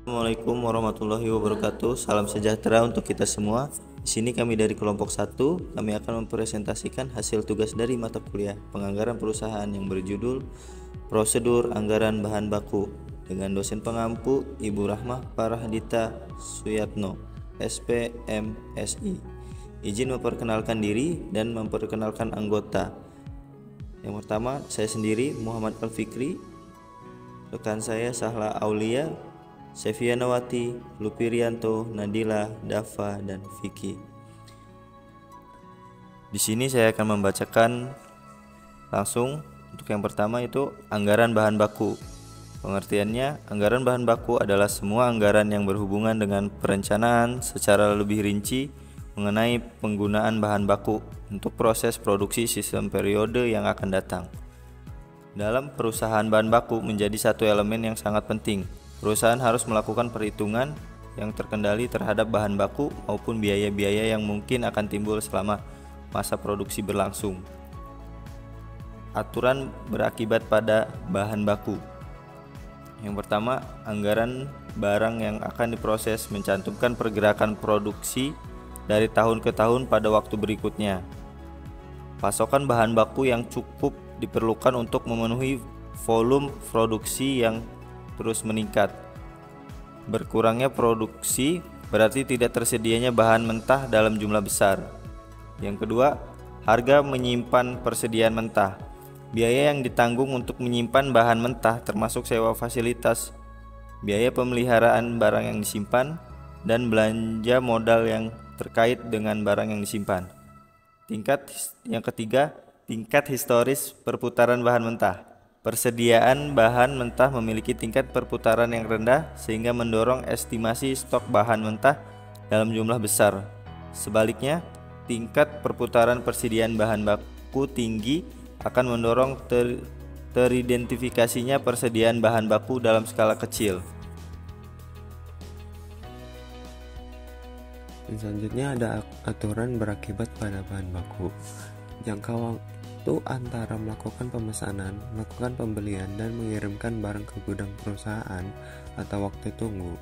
Assalamualaikum warahmatullahi wabarakatuh. Salam sejahtera untuk kita semua. Di sini kami dari kelompok 1, kami akan mempresentasikan hasil tugas dari mata kuliah Penganggaran Perusahaan yang berjudul Prosedur Anggaran Bahan Baku dengan dosen pengampu Ibu Rahmah Parahdita Suyatno, SPMSI. Izin memperkenalkan diri dan memperkenalkan anggota. Yang pertama, saya sendiri Muhammad Al-Fikri, rekan saya Sahla Aulia, Sevianawati, Lupirianto, Nadila, Dava, dan Vicky. Di sini saya akan membacakan langsung. Untuk yang pertama itu anggaran bahan baku. Pengertiannya, anggaran bahan baku adalah semua anggaran yang berhubungan dengan perencanaan secara lebih rinci mengenai penggunaan bahan baku untuk proses produksi sistem periode yang akan datang. Dalam perusahaan bahan baku menjadi satu elemen yang sangat penting. Perusahaan harus melakukan perhitungan yang terkendali terhadap bahan baku maupun biaya-biaya yang mungkin akan timbul selama masa produksi berlangsung. Aturan berakibat pada bahan baku. Yang pertama, anggaran barang yang akan diproses mencantumkan pergerakan produksi dari tahun ke tahun pada waktu berikutnya. Pasokan bahan baku yang cukup diperlukan untuk memenuhi volume produksi yang terus meningkat. Berkurangnya produksi berarti tidak tersedianya bahan mentah dalam jumlah besar. Yang kedua, harga menyimpan persediaan mentah. Biaya yang ditanggung untuk menyimpan bahan mentah termasuk sewa fasilitas, biaya pemeliharaan barang yang disimpan, dan belanja modal yang terkait dengan barang yang disimpan. Yang ketiga, tingkat historis perputaran bahan mentah. Persediaan bahan mentah memiliki tingkat perputaran yang rendah sehingga mendorong estimasi stok bahan mentah dalam jumlah besar. Sebaliknya, tingkat perputaran persediaan bahan baku tinggi akan mendorong teridentifikasinya persediaan bahan baku dalam skala kecil. Selanjutnya ada aturan berakibat pada bahan baku. Jangka waktu antara melakukan pemesanan, melakukan pembelian, dan mengirimkan barang ke gudang perusahaan atau waktu tunggu.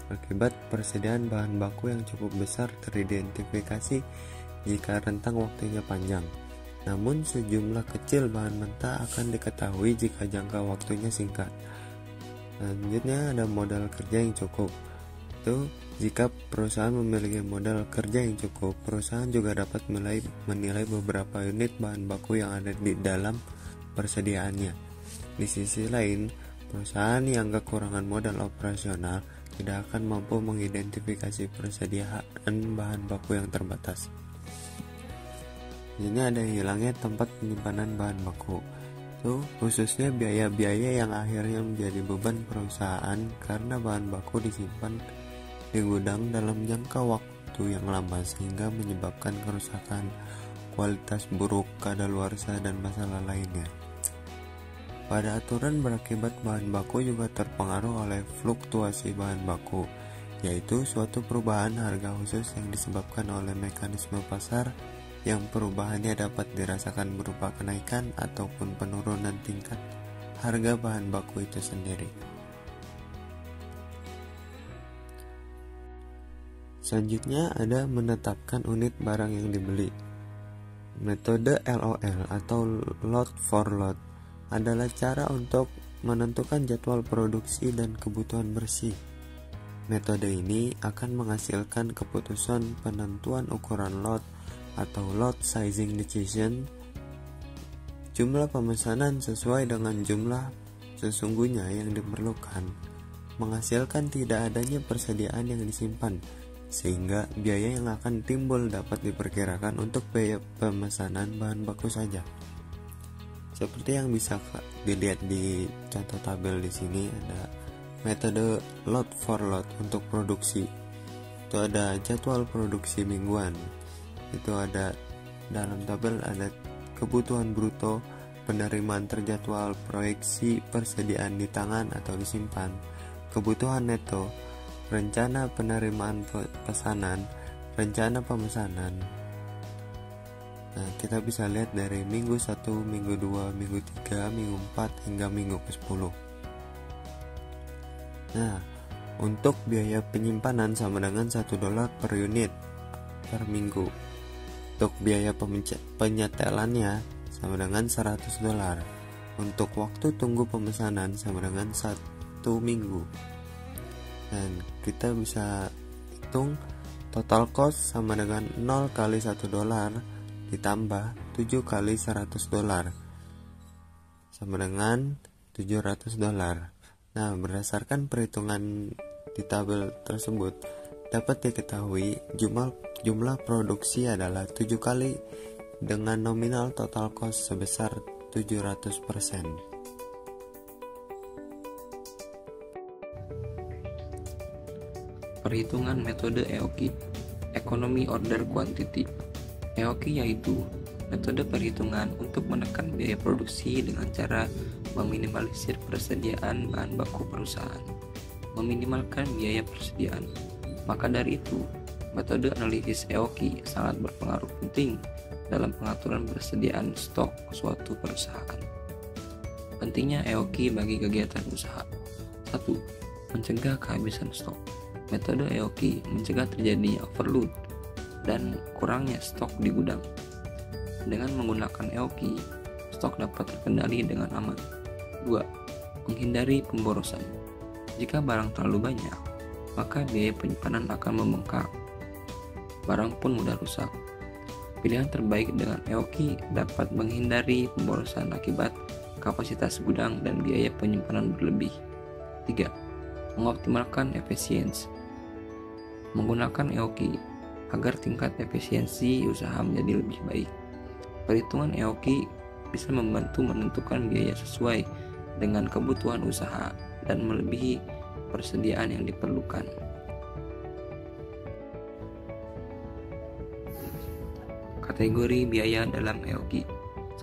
Akibat persediaan bahan baku yang cukup besar teridentifikasi jika rentang waktunya panjang. Namun sejumlah kecil bahan mentah akan diketahui jika jangka waktunya singkat. Selanjutnya ada modal kerja yang cukup. Itu jika perusahaan memiliki modal kerja yang cukup, perusahaan juga dapat menilai beberapa unit bahan baku yang ada di dalam persediaannya. Di sisi lain, perusahaan yang kekurangan modal operasional tidak akan mampu mengidentifikasi persediaan bahan baku yang terbatas. Ini ada hilangnya tempat penyimpanan bahan baku. Itu khususnya biaya-biaya yang akhirnya menjadi beban perusahaan karena bahan baku disimpan di gudang dalam jangka waktu yang lama sehingga menyebabkan kerusakan, kualitas buruk, kadaluarsa, dan masalah lainnya. Pada aturan berakibat bahan baku juga terpengaruh oleh fluktuasi bahan baku, yaitu suatu perubahan harga khusus yang disebabkan oleh mekanisme pasar yang perubahannya dapat dirasakan berupa kenaikan ataupun penurunan tingkat harga bahan baku itu sendiri. Selanjutnya ada menetapkan unit barang yang dibeli. Metode LOL atau lot for lot adalah cara untuk menentukan jadwal produksi dan kebutuhan bersih. Metode ini akan menghasilkan keputusan penentuan ukuran lot atau lot sizing decision. Jumlah pemesanan sesuai dengan jumlah sesungguhnya yang diperlukan, menghasilkan tidak adanya persediaan yang disimpan, sehingga biaya yang akan timbul dapat diperkirakan untuk biaya pemesanan bahan baku saja. Seperti yang bisa dilihat di contoh tabel di sini, ada metode lot for lot untuk produksi. Itu ada jadwal produksi mingguan. Itu ada dalam tabel ada kebutuhan bruto, penerimaan terjadwal, proyeksi persediaan di tangan atau disimpan, kebutuhan neto, rencana penerimaan pesanan, rencana pemesanan. Nah, kita bisa lihat dari minggu 1, minggu 2, minggu 3, minggu 4 hingga minggu ke-10. Nah, Untuk biaya penyimpanan sama dengan $1 per unit per minggu. Untuk biaya penyetelannya sama dengan $100. Untuk waktu tunggu pemesanan sama dengan 1 minggu. Dan kita bisa hitung total cost sama dengan 0 kali $1 ditambah 7 kali $100 sama dengan $700. Nah, berdasarkan perhitungan di tabel tersebut dapat diketahui jumlah produksi adalah 7 kali dengan nominal total cost sebesar 700%. Perhitungan metode EOQ, Economy Order Quantity. EOQ yaitu metode perhitungan untuk menekan biaya produksi dengan cara meminimalisir persediaan bahan baku perusahaan, meminimalkan biaya persediaan. Maka dari itu, metode analisis EOQ sangat berpengaruh penting dalam pengaturan persediaan stok suatu perusahaan. Pentingnya EOQ bagi kegiatan usaha. 1. Mencegah kehabisan stok. Metode EOQ mencegah terjadinya overload dan kurangnya stok di gudang. Dengan menggunakan EOQ, stok dapat terkendali dengan aman. 2. Menghindari pemborosan. Jika barang terlalu banyak, maka biaya penyimpanan akan membengkak. Barang pun mudah rusak. Pilihan terbaik dengan EOQ dapat menghindari pemborosan akibat kapasitas gudang dan biaya penyimpanan berlebih. 3. Mengoptimalkan efisiensi. Menggunakan EOQ agar tingkat efisiensi usaha menjadi lebih baik. Perhitungan EOQ bisa membantu menentukan biaya sesuai dengan kebutuhan usaha dan melebihi persediaan yang diperlukan. Kategori biaya dalam EOQ.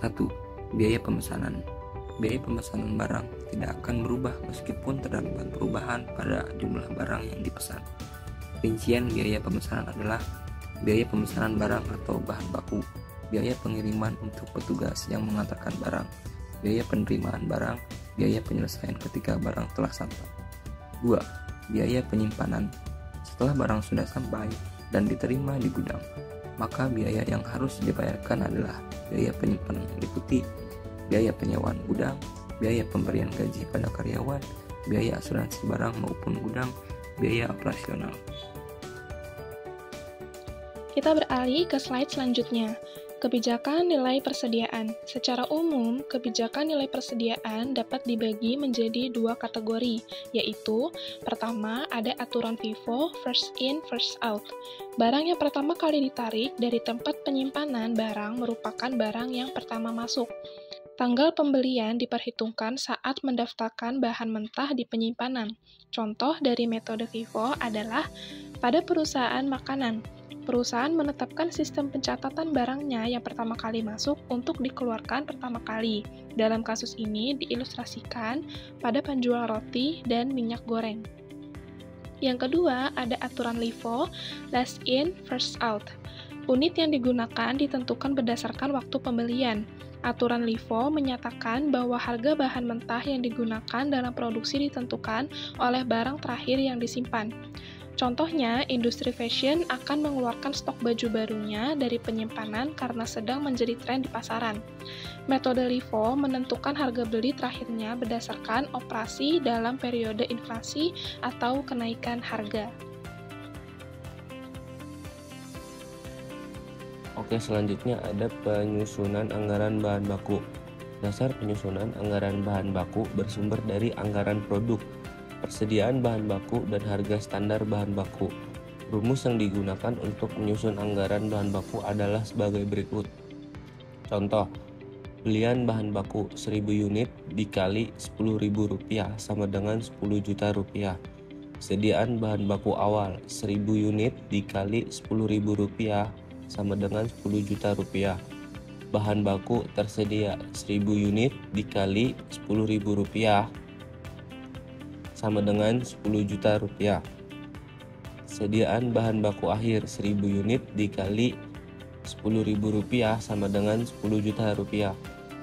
1. Biaya pemesanan. Biaya pemesanan barang tidak akan berubah meskipun terdapat perubahan pada jumlah barang yang dipesan. Rincian biaya pemesanan adalah biaya pemesanan barang atau bahan baku, biaya pengiriman untuk petugas yang mengantarkan barang, biaya penerimaan barang, biaya penyelesaian ketika barang telah sampai. 2. Biaya penyimpanan. Setelah barang sudah sampai dan diterima di gudang, maka biaya yang harus dibayarkan adalah biaya penyimpanan yang meliputi biaya penyewaan gudang, biaya pemberian gaji pada karyawan, biaya asuransi barang maupun gudang, biaya operasional. Kita beralih ke slide selanjutnya. Kebijakan nilai persediaan. Secara umum, kebijakan nilai persediaan dapat dibagi menjadi 2 kategori, yaitu pertama ada aturan FIFO, first in, first out. Barang yang pertama kali ditarik dari tempat penyimpanan barang merupakan barang yang pertama masuk. Tanggal pembelian diperhitungkan saat mendaftarkan bahan mentah di penyimpanan. Contoh dari metode FIFO adalah pada perusahaan makanan. Perusahaan menetapkan sistem pencatatan barangnya yang pertama kali masuk untuk dikeluarkan pertama kali. Dalam kasus ini diilustrasikan pada penjual roti dan minyak goreng. Yang kedua, ada aturan LIFO, last in, first out. Unit yang digunakan ditentukan berdasarkan waktu pembelian. Aturan LIFO menyatakan bahwa harga bahan mentah yang digunakan dalam produksi ditentukan oleh barang terakhir yang disimpan. Contohnya, industri fashion akan mengeluarkan stok baju barunya dari penyimpanan karena sedang menjadi tren di pasaran. Metode LIFO menentukan harga beli terakhirnya berdasarkan operasi dalam periode inflasi atau kenaikan harga. Oke, selanjutnya ada penyusunan anggaran bahan baku. Dasar penyusunan anggaran bahan baku bersumber dari anggaran produk, persediaan bahan baku, dan harga standar bahan baku. Rumus yang digunakan untuk menyusun anggaran bahan baku adalah sebagai berikut. Contoh, belian bahan baku 1000 unit dikali Rp10.000 sama dengan Rp10 juta. Sediaan bahan baku awal 1000 unit dikali Rp10.000 sama dengan Rp10 juta. Bahan baku tersedia 1000 unit dikali Rp10.000 sama dengan Rp10 juta. Sediaan bahan baku akhir 1000 unit dikali Rp10.000 sama dengan Rp10 juta.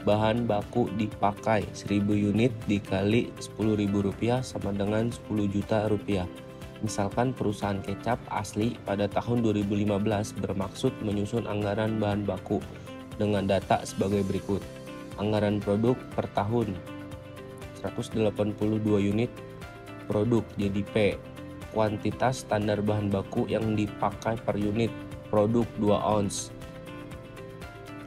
bahan baku dipakai 1000 unit dikali Rp10.000 sama dengan Rp10 juta. Misalkan perusahaan kecap asli pada tahun 2015 bermaksud menyusun anggaran bahan baku dengan data sebagai berikut. Anggaran produk per tahun 182 unit produk JDP. Kuantitas standar bahan baku yang dipakai per unit produk 2 ons.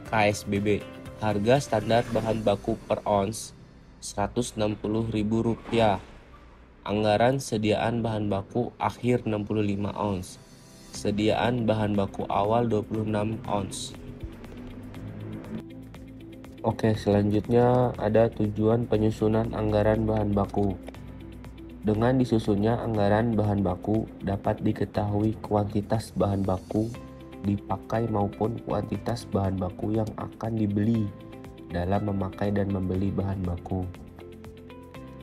KSBB. Harga standar bahan baku per ons Rp160.000. Anggaran sediaan bahan baku akhir 65 ons. Sediaan bahan baku awal 26 ons. Oke, selanjutnya ada tujuan penyusunan anggaran bahan baku. Dengan disusunnya anggaran bahan baku, dapat diketahui kuantitas bahan baku dipakai maupun kuantitas bahan baku yang akan dibeli dalam memakai dan membeli bahan baku.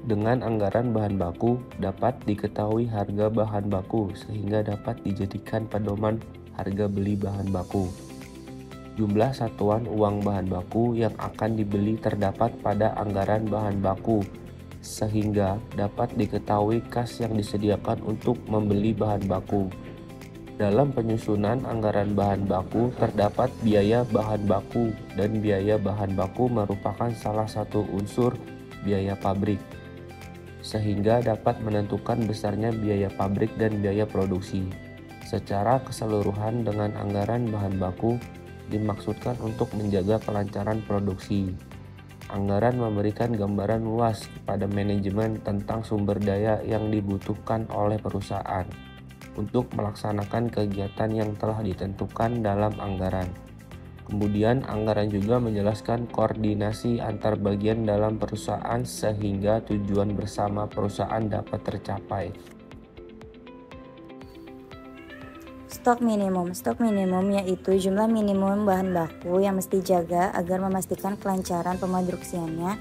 Dengan anggaran bahan baku, dapat diketahui harga bahan baku sehingga dapat dijadikan pedoman harga beli bahan baku. Jumlah satuan uang bahan baku yang akan dibeli terdapat pada anggaran bahan baku, sehingga dapat diketahui kas yang disediakan untuk membeli bahan baku. Dalam penyusunan anggaran bahan baku terdapat biaya bahan baku, dan biaya bahan baku merupakan salah satu unsur biaya pabrik, sehingga dapat menentukan besarnya biaya pabrik dan biaya produksi. Secara keseluruhan, dengan anggaran bahan baku dimaksudkan untuk menjaga kelancaran produksi. Anggaran memberikan gambaran luas kepada manajemen tentang sumber daya yang dibutuhkan oleh perusahaan untuk melaksanakan kegiatan yang telah ditentukan dalam anggaran. Kemudian anggaran juga menjelaskan koordinasi antar bagian dalam perusahaan sehingga tujuan bersama perusahaan dapat tercapai. Stok minimum yaitu jumlah minimum bahan baku yang mesti dijaga agar memastikan kelancaran pemadruksiannya.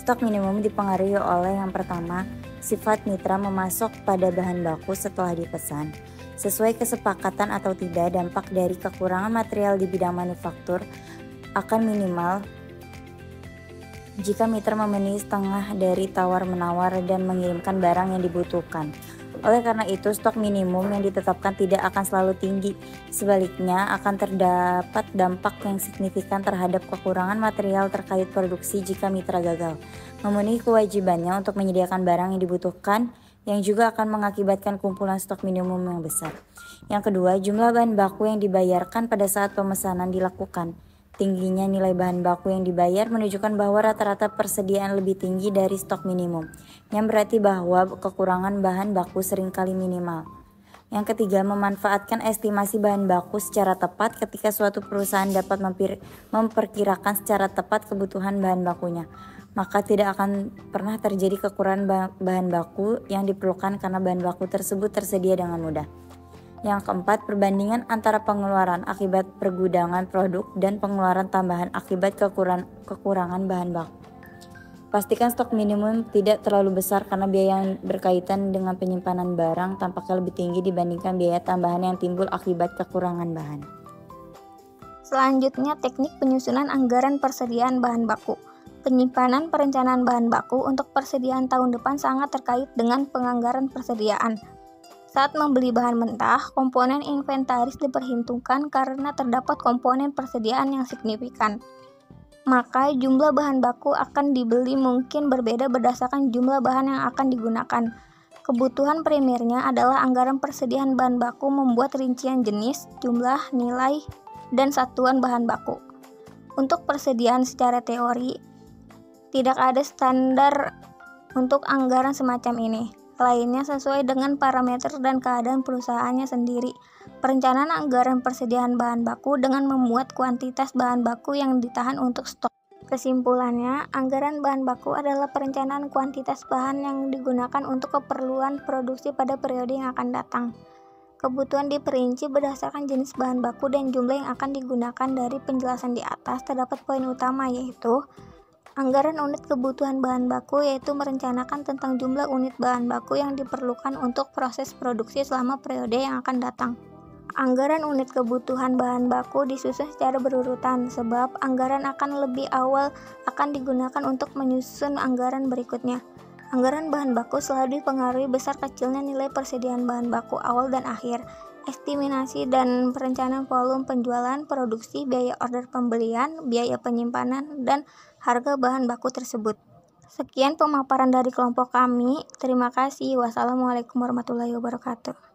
Stok minimum dipengaruhi oleh yang pertama, sifat mitra memasok pada bahan baku setelah dipesan. Sesuai kesepakatan atau tidak, dampak dari kekurangan material di bidang manufaktur akan minimal jika mitra memenuhi setengah dari tawar-menawar dan mengirimkan barang yang dibutuhkan. Oleh karena itu, stok minimum yang ditetapkan tidak akan selalu tinggi. Sebaliknya, akan terdapat dampak yang signifikan terhadap kekurangan material terkait produksi jika mitra gagal memenuhi kewajibannya untuk menyediakan barang yang dibutuhkan, yang juga akan mengakibatkan kumpulan stok minimum yang besar. Yang kedua, jumlah bahan baku yang dibayarkan pada saat pemesanan dilakukan. Tingginya nilai bahan baku yang dibayar menunjukkan bahwa rata-rata persediaan lebih tinggi dari stok minimum, yang berarti bahwa kekurangan bahan baku seringkali minimal. Yang ketiga, memanfaatkan estimasi bahan baku secara tepat. Ketika suatu perusahaan dapat memperkirakan secara tepat kebutuhan bahan bakunya, maka tidak akan pernah terjadi kekurangan bahan baku yang diperlukan karena bahan baku tersebut tersedia dengan mudah. Yang keempat, perbandingan antara pengeluaran akibat pergudangan produk dan pengeluaran tambahan akibat kekurangan bahan baku. Pastikan stok minimum tidak terlalu besar karena biaya yang berkaitan dengan penyimpanan barang tampaknya lebih tinggi dibandingkan biaya tambahan yang timbul akibat kekurangan bahan. Selanjutnya, teknik penyusunan anggaran persediaan bahan baku. Penyimpanan perencanaan bahan baku untuk persediaan tahun depan sangat terkait dengan penganggaran persediaan. Saat membeli bahan mentah, komponen inventaris diperhitungkan karena terdapat komponen persediaan yang signifikan. Maka jumlah bahan baku akan dibeli mungkin berbeda berdasarkan jumlah bahan yang akan digunakan. Kebutuhan primernya adalah anggaran persediaan bahan baku membuat rincian jenis, jumlah, nilai, dan satuan bahan baku. Untuk persediaan secara teori, tidak ada standar untuk anggaran semacam ini. Lainnya sesuai dengan parameter dan keadaan perusahaannya sendiri. Perencanaan anggaran persediaan bahan baku dengan memuat kuantitas bahan baku yang ditahan untuk stok. Kesimpulannya, anggaran bahan baku adalah perencanaan kuantitas bahan yang digunakan untuk keperluan produksi pada periode yang akan datang. Kebutuhan diperinci berdasarkan jenis bahan baku dan jumlah yang akan digunakan. Dari penjelasan di atas terdapat poin utama, yaitu anggaran unit kebutuhan bahan baku, yaitu merencanakan tentang jumlah unit bahan baku yang diperlukan untuk proses produksi selama periode yang akan datang. Anggaran unit kebutuhan bahan baku disusun secara berurutan, sebab anggaran akan lebih awal akan digunakan untuk menyusun anggaran berikutnya. Anggaran bahan baku selalu dipengaruhi besar kecilnya nilai persediaan bahan baku awal dan akhir, estimasi dan perencanaan volume penjualan, produksi, biaya order pembelian, biaya penyimpanan, dan harga bahan baku tersebut. Sekian pemaparan dari kelompok kami. Terima kasih. Wassalamualaikum warahmatullahi wabarakatuh.